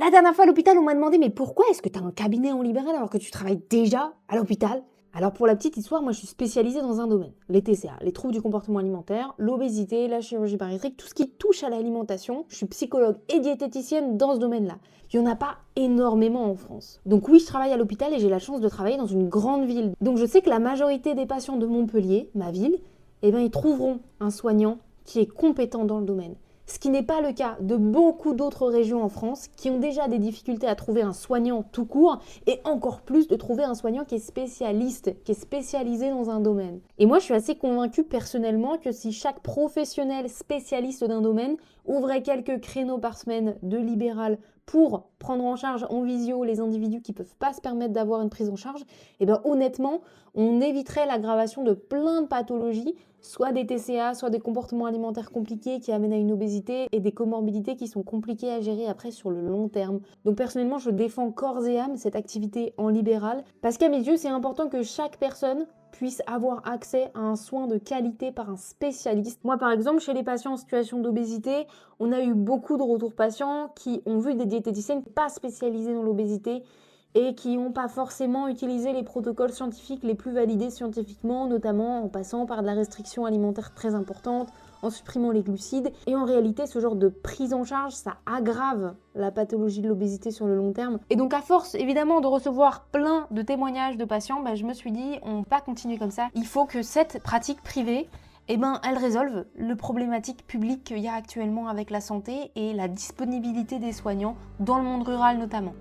La dernière fois à l'hôpital, on m'a demandé mais pourquoi est-ce que tu as un cabinet en libéral alors que tu travailles déjà à l'hôpital? Alors pour la petite histoire, moi je suis spécialisée dans un domaine, les TCA, les troubles du comportement alimentaire, l'obésité, la chirurgie bariatrique, tout ce qui touche à l'alimentation. Je suis psychologue et diététicienne dans ce domaine-là. Il n'y en a pas énormément en France. Donc oui, je travaille à l'hôpital et j'ai la chance de travailler dans une grande ville. Donc je sais que la majorité des patients de Montpellier, ma ville, ils trouveront un soignant qui est compétent dans le domaine. Ce qui n'est pas le cas de beaucoup d'autres régions en France qui ont déjà des difficultés à trouver un soignant tout court et encore plus de trouver un soignant qui est spécialiste, qui est spécialisé dans un domaine. Et moi, je suis assez convaincue personnellement que si chaque professionnel spécialiste d'un domaine ouvrait quelques créneaux par semaine de libéral pour prendre en charge en visio les individus qui ne peuvent pas se permettre d'avoir une prise en charge, honnêtement, on éviterait l'aggravation de plein de pathologies, soit des TCA, soit des comportements alimentaires compliqués qui amènent à une obésité et des comorbidités qui sont compliquées à gérer après sur le long terme. Donc personnellement, je défends corps et âme cette activité en libéral parce qu'à mes yeux, c'est important que chaque personne puisse avoir accès à un soin de qualité par un spécialiste. Moi, par exemple, chez les patients en situation d'obésité, on a eu beaucoup de retours patients qui ont vu des diététiciennes pas spécialisées dans l'obésité et qui n'ont pas forcément utilisé les protocoles scientifiques les plus validés scientifiquement, notamment en passant par de la restriction alimentaire très importante, en supprimant les glucides. Et en réalité, ce genre de prise en charge, ça aggrave la pathologie de l'obésité sur le long terme. Et donc à force, évidemment, de recevoir plein de témoignages de patients, je me suis dit, on ne peut pas continuer comme ça. Il faut que cette pratique privée, elle résolve le problématique publique qu'il y a actuellement avec la santé et la disponibilité des soignants dans le monde rural notamment.